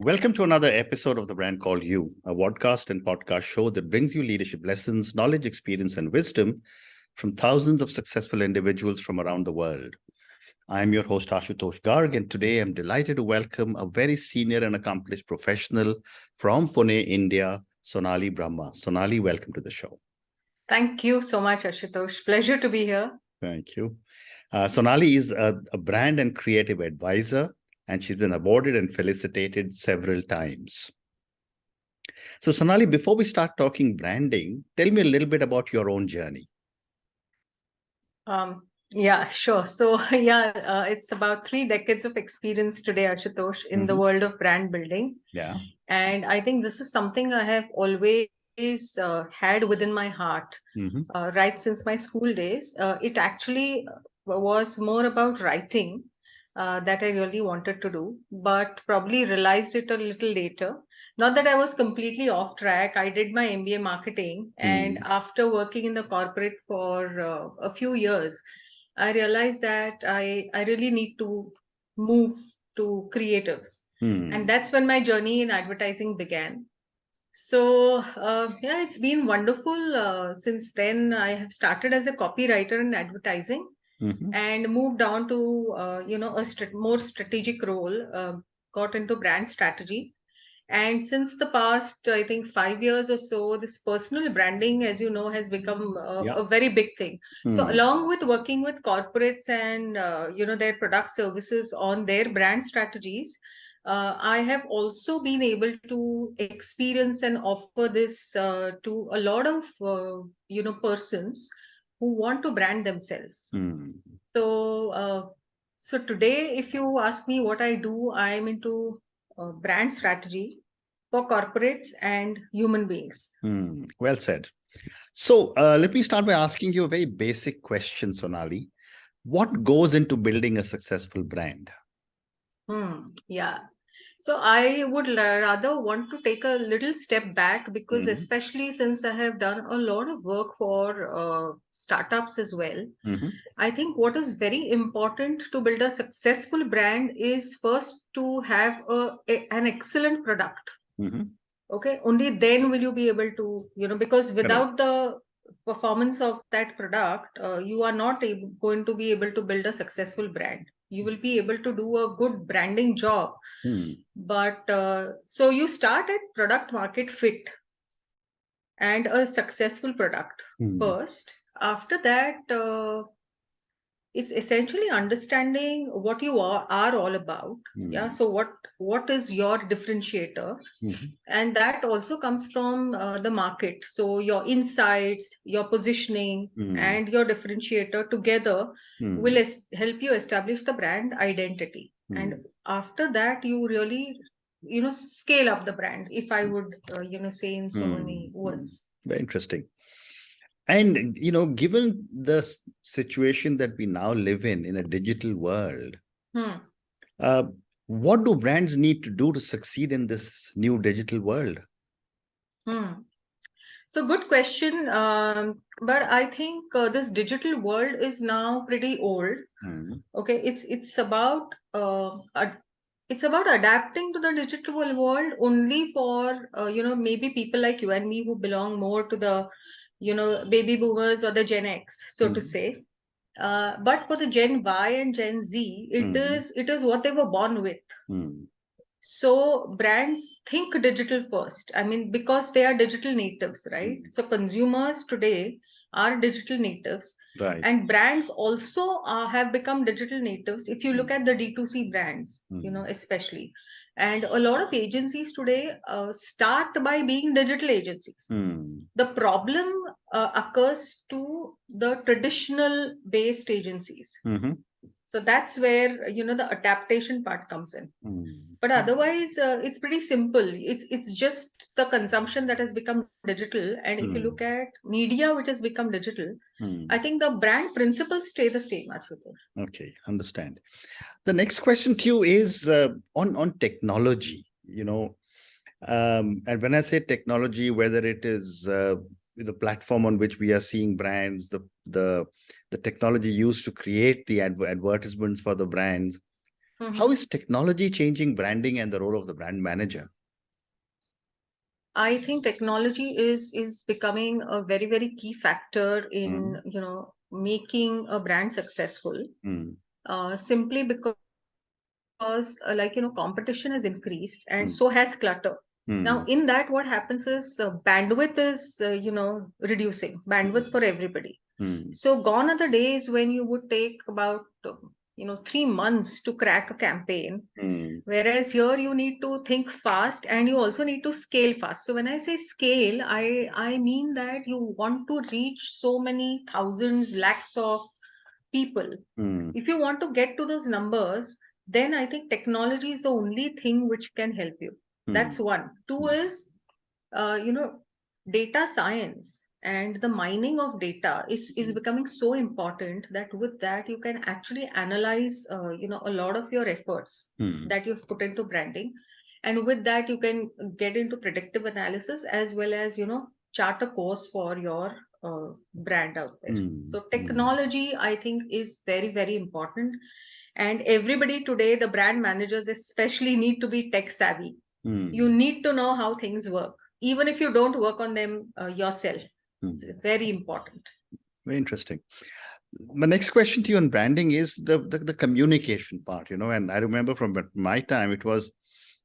Welcome to another episode of The Brand Called You, a podcast and podcast show that brings you leadership lessons, knowledge, experience, and wisdom from thousands of successful individuals from around the world. I'm your host, Ashutosh Garg, and today I'm delighted to welcome a very senior and accomplished professional from Pune, India, Sonali Brahma. Sonali, welcome to the show. Thank you so much, Ashutosh. Pleasure to be here. Thank you. Sonali is a brand and creative advisor, and she's been awarded and felicitated several times. So, Sonali, before we start talking branding, tell me a little bit about your own journey. Yeah, sure. So, it's about 3 decades of experience today, Ashutosh, in the world of brand building. Yeah. And I think this is something I have always had within my heart, right since my school days. It actually was more about writing that I really wanted to do, but probably realized it a little later. Not that I was completely off track. I did my MBA marketing, and after working in the corporate for a few years, I realized that I really need to move to creatives. And that's when my journey in advertising began. So, it's been wonderful. Since then, I have started as a copywriter in advertising and moved on to, a more strategic role, got into brand strategy. And since the past, I think 5 years or so, this personal branding, as you know, has become a very big thing. So, along with working with corporates and their product services on their brand strategies, I have also been able to experience and offer this to a lot of persons who want to brand themselves. So, so today, if you ask me what I do, I am into brand strategy for corporates and human beings. Well said. So let me start by asking you a very basic question, Sonali. What goes into building a successful brand? Yeah. So I would rather want to take a little step back because especially since I have done a lot of work for startups as well, I think what is very important to build a successful brand is first to have an excellent product. Okay, only then will you be able to, because without the performance of that product, you are not going to be able to build a successful brand. You will be able to do a good branding job. But so you start at product market fit and a successful product first. After that, it's essentially understanding what you are all about. So what is your differentiator? And that also comes from the market. So your insights, your positioning, and your differentiator together will help you establish the brand identity. And after that, you really scale up the brand, if I would say in so many words. Very interesting. And, given the situation that we now live in a digital world, what do brands need to do to succeed in this new digital world? So good question. But I think this digital world is now pretty old. Okay, it's about adapting to the digital world only for maybe people like you and me who belong more to the baby boomers or the Gen X, so to say. But for the Gen Y and Gen Z, it is what they were born with. So brands think digital first. I mean, because they are digital natives, right? So consumers today are digital natives. Right. And brands also have become digital natives. If you look at the D2C brands, especially. And a lot of agencies today start by being digital agencies. The problem occurs to the traditional based agencies. So that's where the adaptation part comes in. But otherwise, it's pretty simple. It's just the consumption that has become digital. And if you look at media which has become digital, I think the brand principles stay the same, Ashutosh. Okay, understand. The next question to you is on technology. And when I say technology, whether it is the platform on which we are seeing brands, the technology used to create the advertisements for the brands, How is technology changing branding and the role of the brand manager? I think technology is becoming a very, very key factor in, making a brand successful. Simply because competition has increased and so has clutter. Now in that, what happens is bandwidth is reducing bandwidth for everybody. So gone are the days when you would take about 3 months to crack a campaign, whereas here you need to think fast and you also need to scale fast. So when I say scale, I mean that you want to reach so many thousands, lakhs of people. If you want to get to those numbers, then I think technology is the only thing which can help you. That's one. Two is, you know, data science and the mining of data is becoming so important that with that you can actually analyze, a lot of your efforts that you've put into branding. And with that, you can get into predictive analysis as well as, chart a course for your brand out there. So technology, I think, is very, very important. And everybody today, the brand managers especially, need to be tech savvy. You need to know how things work, even if you don't work on them yourself. It's very important. Very interesting. My next question to you on branding is the communication part, and I remember from my time, it was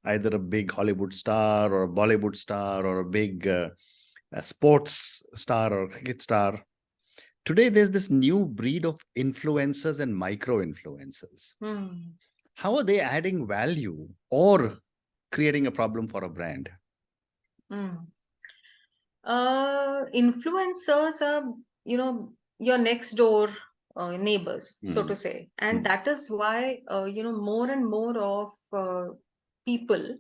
either a big Hollywood star or a Bollywood star or a big a sports star or cricket star. Today, there's this new breed of influencers and micro influencers. How are they adding value or creating a problem for a brand? Influencers are, your next door neighbors, so to say. And that is why, more and more of people,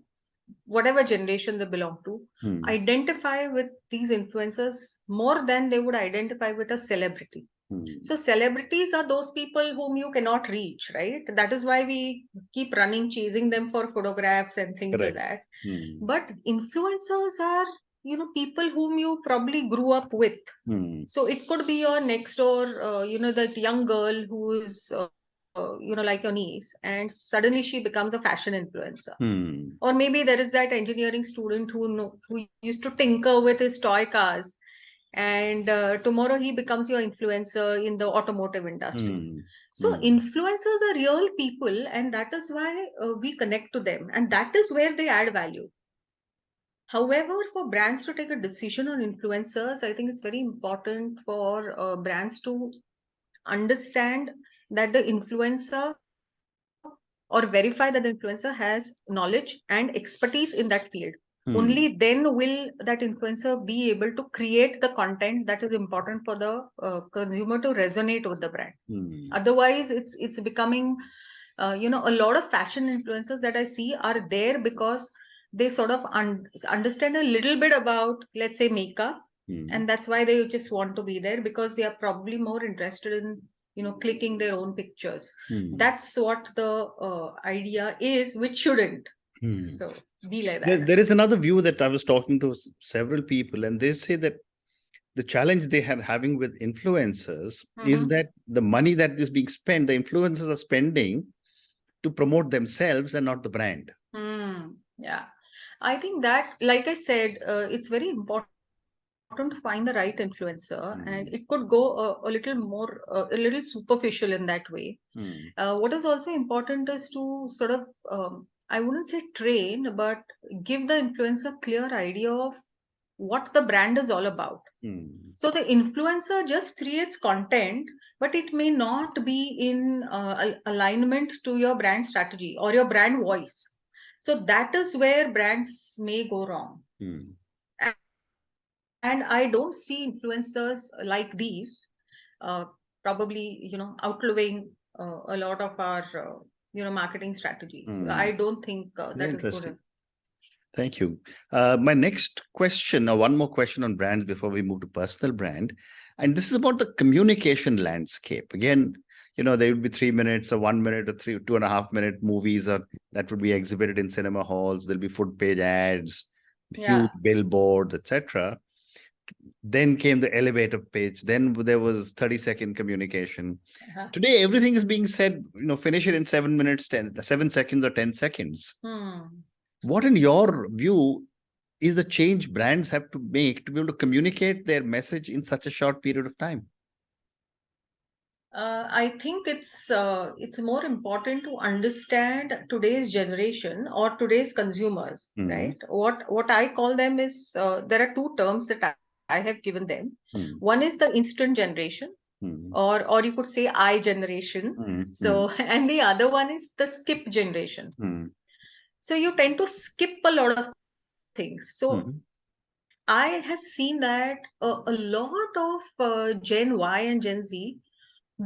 whatever generation they belong to, identify with these influencers more than they would identify with a celebrity. So celebrities are those people whom you cannot reach, right? That is why we keep running, chasing them for photographs and things like that. But influencers are, people whom you probably grew up with. So it could be your next door, that young girl who is, like your niece, and suddenly she becomes a fashion influencer. Or maybe there is that engineering student who used to tinker with his toy cars, and tomorrow he becomes your influencer in the automotive industry. So influencers are real people, and that is why we connect to them, and that is where they add value. However, for brands to take a decision on influencers, I think it's very important for brands to understand that the influencer, or verify that the influencer has knowledge and expertise in that field. Only then will that influencer be able to create the content that is important for the consumer to resonate with the brand. Otherwise, it's becoming, a lot of fashion influencers that I see are there because they sort of understand a little bit about, let's say, makeup, and that's why they just want to be there, because they are probably more interested in, clicking their own pictures. That's what the idea is, which shouldn't. So be like that. There is another view that I was talking to several people, and they say that the challenge they have having with influencers is that the money that is being spent, the influencers are spending to promote themselves and not the brand. Yeah, I think that, like I said, it's very important to find the right influencer, and it could go a little more, a little superficial in that way. What is also important is to sort of, I wouldn't say train, but give the influencer clear idea of what the brand is all about. So the influencer just creates content, but it may not be in alignment to your brand strategy or your brand voice. So that is where brands may go wrong. And I don't see influencers like these probably, outliving a lot of our, marketing strategies. I don't think that is good. Thank you. My next question, or one more question on brands before we move to personal brand. And this is about the communication landscape. Again, there would be 3 minutes or 1 minute or 2.5 minute movies that would be exhibited in cinema halls. There'll be foot page ads, huge billboards, etc. Then came the elevator pitch. Then there was 30-second communication. Uh-huh. Today, everything is being said, finish it in 7 minutes, 7 seconds or 10 seconds. What, in your view, is the change brands have to make to be able to communicate their message in such a short period of time? I think it's more important to understand today's generation or today's consumers, right? What I call them is there are two terms that I have given them. One is the instant generation, or you could say I generation. So and the other one is the skip generation. So you tend to skip a lot of things. So I have seen that a lot of Gen Y and Gen Z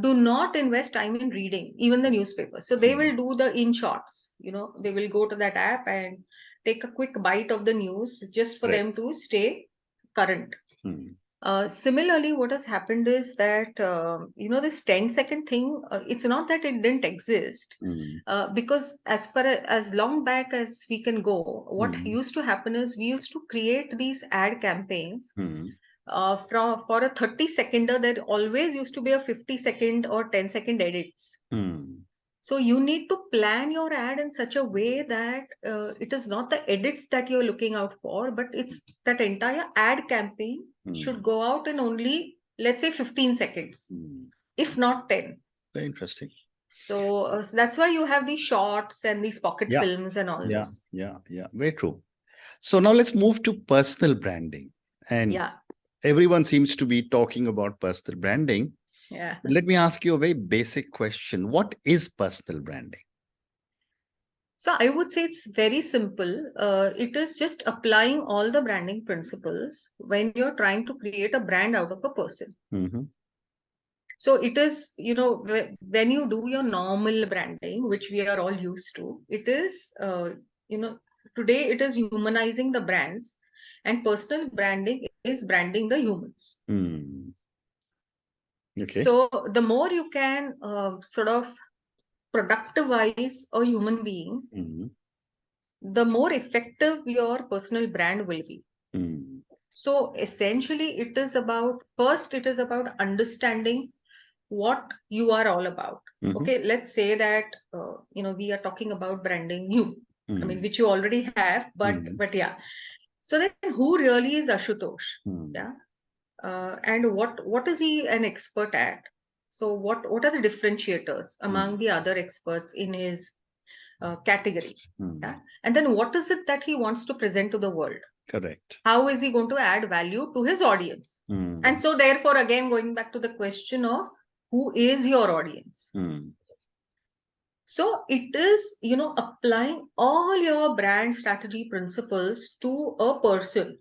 do not invest time in reading even the newspapers. So they will do the in shots, they will go to that app and take a quick bite of the news just for them to stay current. Similarly, what has happened is that this 10-second thing, it's not that it didn't exist, because as long back as we can go, what used to happen is we used to create these ad campaigns. For a 30-seconder, there always used to be a 50-second or 10-second edits. So you need to plan your ad in such a way that it is not the edits that you're looking out for, but it's that entire ad campaign should go out in only, let's say, 15 seconds, if not 10. Very interesting. So that's why you have these shorts and these pocket films and all this. Yeah. Very true. So now let's move to personal branding. And everyone seems to be talking about personal branding. Yeah. Let me ask you a very basic question. What is personal branding? So I would say it's very simple. It is just applying all the branding principles when you're trying to create a brand out of a person. So it is, when you do your normal branding, which we are all used to, it is, today it is humanizing the brands, and personal branding is branding the humans. Okay. So the more you can sort of productivize a human being, the more effective your personal brand will be. So essentially, it is about understanding what you are all about. Okay, let's say that we are talking about branding you. I mean, which you already have, but yeah. So then, who really is Ashutosh? Yeah, and what is he an expert at? So what are the differentiators among the other experts in his category? Yeah, and then what is it that he wants to present to the world? Correct. How is he going to add value to his audience? And so therefore, again, going back to the question of who is your audience? So it is, applying all your brand strategy principles to a person,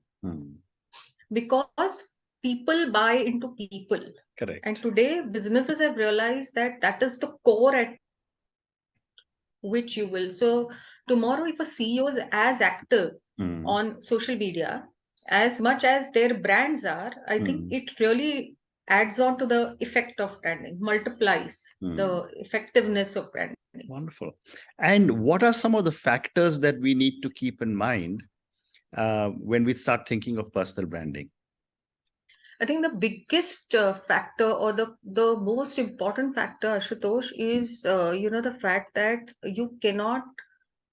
because people buy into people. Correct. And today businesses have realized that that is the core at which you will. So tomorrow, if a CEO is as active on social media as much as their brands are, I think it really adds on to the effect of branding, multiplies the effectiveness of branding. Wonderful. And what are some of the factors that we need to keep in mind when we start thinking of personal branding? I think the biggest factor, or the most important factor, Ashutosh, is the fact that you cannot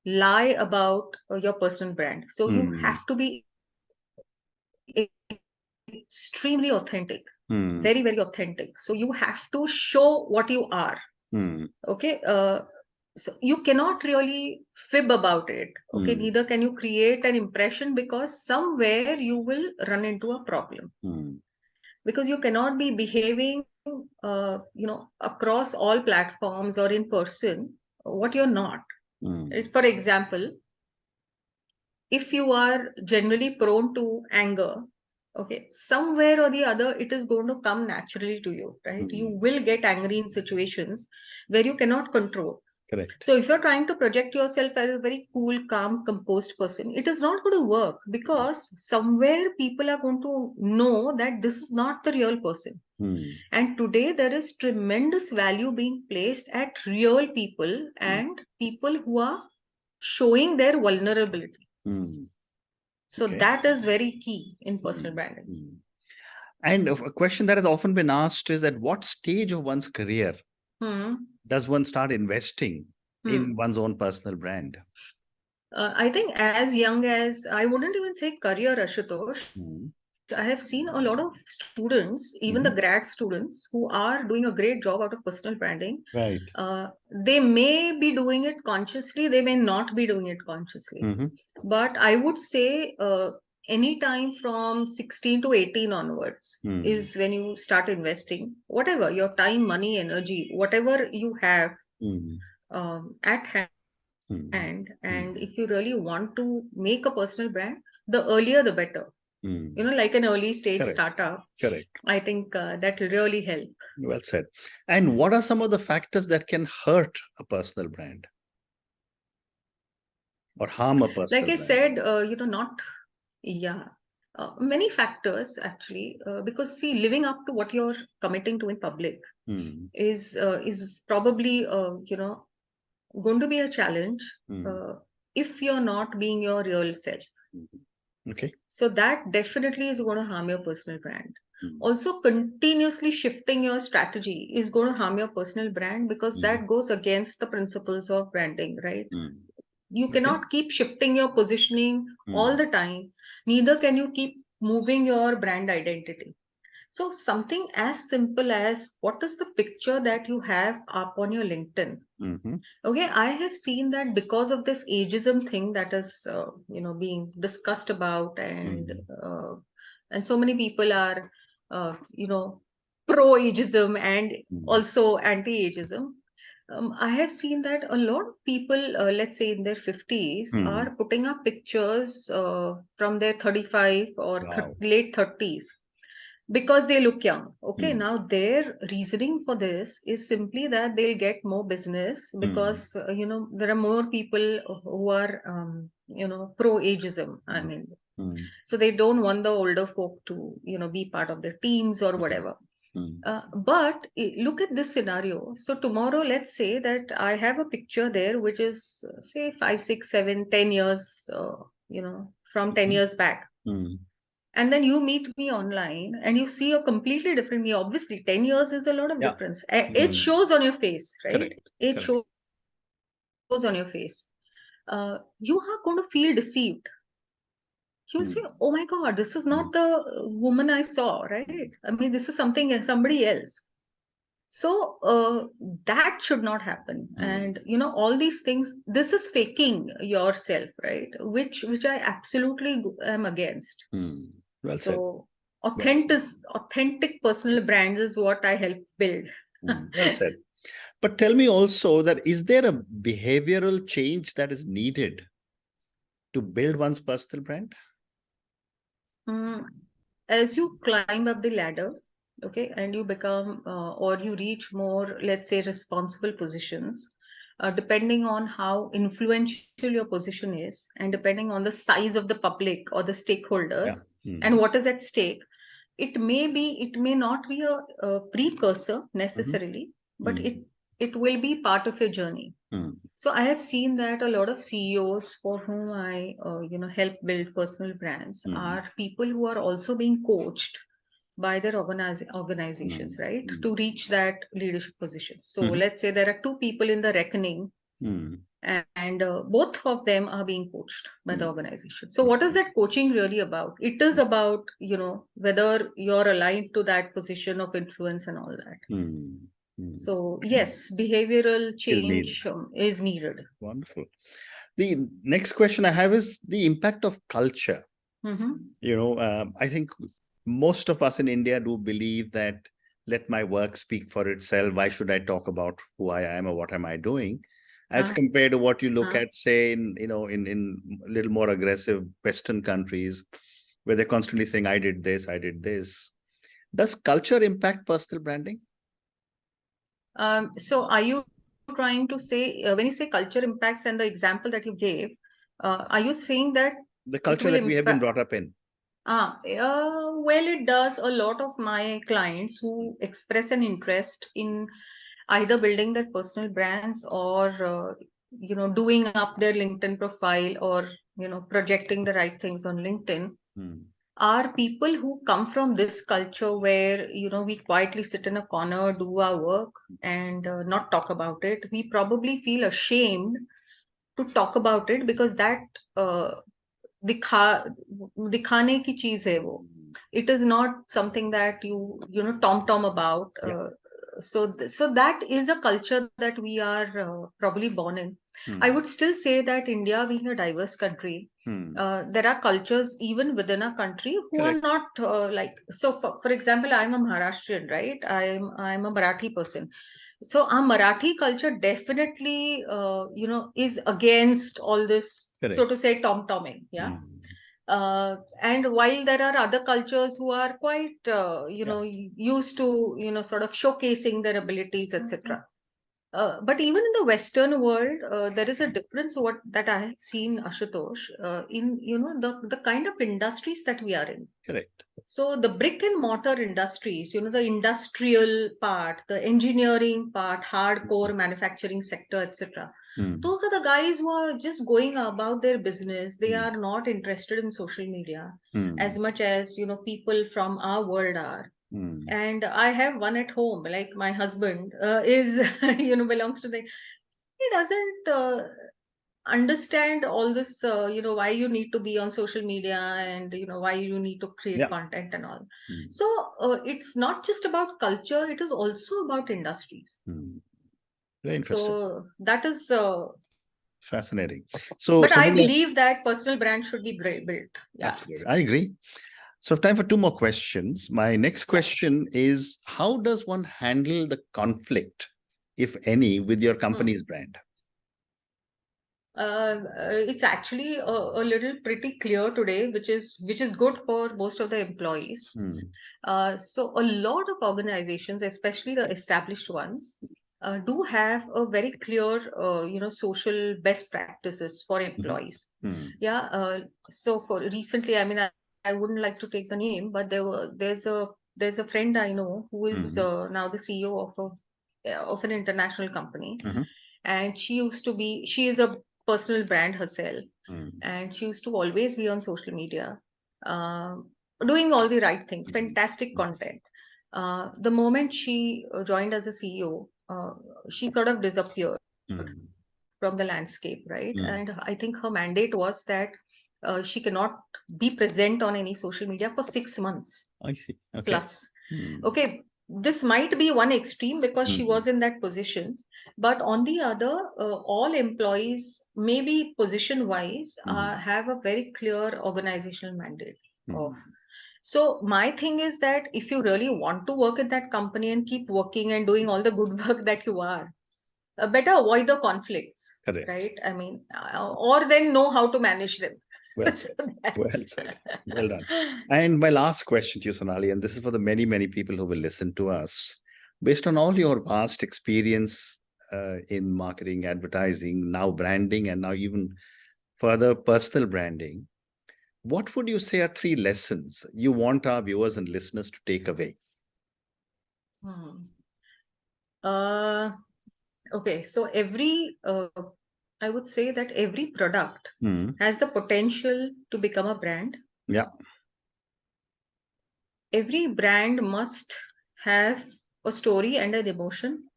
lie about your personal brand. So you have to be extremely authentic, very, very authentic. So you have to show what you are. Okay. So you cannot really fib about it. Okay. Neither can you create an impression, because somewhere you will run into a problem. Because you cannot be behaving, across all platforms or in person, what you're not. For example, if you are generally prone to anger, okay, somewhere or the other, it is going to come naturally to you, right? You will get angry in situations where you cannot control. Correct. So if you're trying to project yourself as a very cool, calm, composed person, it is not going to work, because somewhere people are going to know that this is not the real person. And today there is tremendous value being placed at real people and people who are showing their vulnerability. So that is very key in personal branding. And a question that has often been asked is at what stage of one's career does one start investing in one's own personal brand? I think as young as, I wouldn't even say career, Ashutosh. I have seen a lot of students, even the grad students, who are doing a great job out of personal branding. Right. They may be doing it consciously, they may not be doing it consciously. But I would say any time from 16 to 18 onwards is when you start investing, whatever your time, money, energy, whatever you have at hand. And if you really want to make a personal brand, the earlier the better. Like an early stage Correct. startup. Correct. I think that will really help. Well said. And what are some of the factors that can hurt a personal brand or harm a personal Like I brand? said, not, yeah, many factors actually, because see, living up to what you're committing to in public is probably, going to be a challenge if you're not being your real self. Okay. So that definitely is going to harm your personal brand. Also, continuously shifting your strategy is going to harm your personal brand because that goes against the principles of branding, right? You cannot keep shifting your positioning all the time. Neither can you keep moving your brand identity. So something as simple as what is the picture that you have up on your LinkedIn? Okay, I have seen that because of this ageism thing that is, being discussed about, and so many people are, pro ageism and also anti ageism. I have seen that a lot of people, let's say in their 50s, are putting up pictures from their 35 or late 30s because they look young. Okay, now their reasoning for this is simply that they'll get more business because, there are more people who are, pro ageism. I mean, so they don't want the older folk to, be part of their teams or whatever. But look at this scenario. So tomorrow, let's say that I have a picture there, which is say 5, 6, 7, 10 years, from 10 years back. And then you meet me online and you see a completely different me. Obviously, 10 years is a lot of difference. It shows on your face, right? Correct. It shows on your face. You are going to feel deceived. You'll say, oh my God, this is not the woman I saw, right? I mean, this is somebody else. So that should not happen. And all these things, this is faking yourself, right? Which I absolutely am against. Well said. So authentic personal brands is what I help build. Well said. But tell me also that is there a behavioral change that is needed to build one's personal brand? As you climb up the ladder, okay, and you become or you reach more, let's say, responsible positions, depending on how influential your position is, and depending on the size of the public or the stakeholders, and what is at stake, it may not be a precursor necessarily, but it will be part of your journey. So I have seen that a lot of CEOs for whom I help build personal brands are people who are also being coached by their organizations, right, to reach that leadership position. So let's say there are two people in the reckoning, and both of them are being coached by the organization. So what is that coaching really about? It is about, whether you're aligned to that position of influence and all that. So yes, behavioral change is needed. Wonderful. The next question I have is the impact of culture. I think most of us in India do believe that let my work speak for itself. Why should I talk about who I am or what am I doing? As compared to what you look at, say, in a little more aggressive Western countries, where they're constantly saying, I did this, I did this. Does culture impact personal branding? So are you trying to say, when you say culture impacts and the example that you gave, are you saying that the culture that we have been brought up in? Well, it does. A lot of my clients who express an interest in either building their personal brands or, doing up their LinkedIn profile or, projecting the right things on LinkedIn. are people who come from this culture where, we quietly sit in a corner, do our work, and not talk about it. We probably feel ashamed to talk about it because that uh, दिखा दिखाने की चीज है वो. It is not something that you tom about. Yeah. So that is a culture that we are probably born in. I would still say that India, being a diverse country, there are cultures even within a country who are Correct. not like. So for example, I'm a Maharashtrian, right? I'm a Marathi person. So our Marathi culture definitely, is against all this, Correct. so to say, tom-tomming. Yeah. And while there are other cultures who are quite, used to, sort of showcasing their abilities, etc. But even in the Western world, there is a difference what that I have seen, Ashutosh, in, the kind of industries that we are in. Correct. So the brick and mortar industries, the industrial part, the engineering part, hardcore manufacturing sector, etc. Those are the guys who are just going about their business. They are not interested in social media as much as, people from our world are. And I have one at home, like my husband is, belongs to the, he doesn't understand all this, why you need to be on social media and, why you need to create content and all. So it's not just about culture, it is also about industries. Very interesting. So that is Fascinating. So, but I Sonali, believe that personal brand should be built. Yeah. absolutely. I agree. So, time for two more questions. My next question is, how does one handle the conflict, if any, with your company's brand? It's actually a little pretty clear today, which is good for most of the employees. So a lot of organizations, especially the established ones, do have a very clear, social best practices for employees. Yeah. So for recently, I mean, I wouldn't like to take the name, but there's a friend I know who is now the CEO of an international company, and she is a personal brand herself, and she used to always be on social media, uh, doing all the right things, fantastic content. The moment she joined as a CEO, she sort of disappeared from the landscape, right? And I think her mandate was that she cannot be present on any social media for 6 months. I see. Okay. Plus. Okay, this might be one extreme because she was in that position, but on the other, all employees, maybe position wise, have a very clear organizational mandate of. So my thing is that if you really want to work in that company and keep working and doing all the good work that you are, better avoid the conflicts. Correct. Right? I mean, or then know how to manage them. Well said. Well said. Well done. And my last question to you, Sonali, and this is for the many, many people who will listen to us. Based on all your vast experience in marketing, advertising, now branding, and now even further personal branding, what would you say are 3 lessons you want our viewers and listeners to take away? Okay, so I would say that every product has the potential to become a brand. Yeah. Every brand must have a story and an emotion.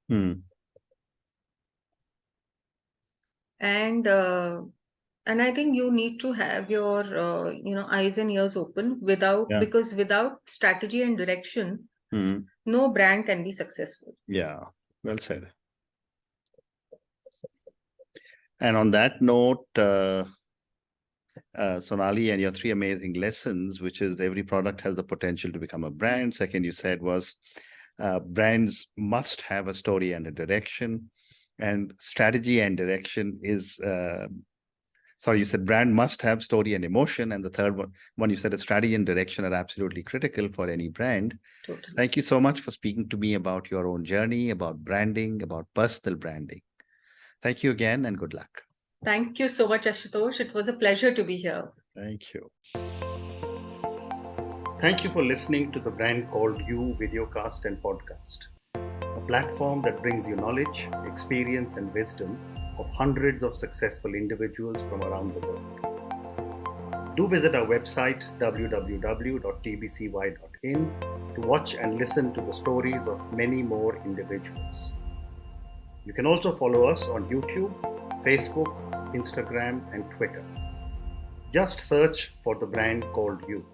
And I think you need to have your eyes and ears open because without strategy and direction, no brand can be successful. Yeah, well said. And on that note, Sonali, and your 3 amazing lessons, which is every product has the potential to become a brand. Second, you said was brands must have a story and a direction, and strategy and direction is, you said brand must have story and emotion. And the third one you said a strategy and direction are absolutely critical for any brand. Totally. Thank you so much for speaking to me about your own journey, about branding, about personal branding. Thank you again and good luck. Thank you so much, Ashutosh. It was a pleasure to be here. Thank you. Thank you for listening to the Brand Called You videocast and podcast, a platform that brings you knowledge, experience, and wisdom of hundreds of successful individuals from around the world. Do visit our website www.tbcy.in to watch and listen to the stories of many more individuals. You can also follow us on YouTube, Facebook, Instagram, and Twitter. Just search for the brand called You.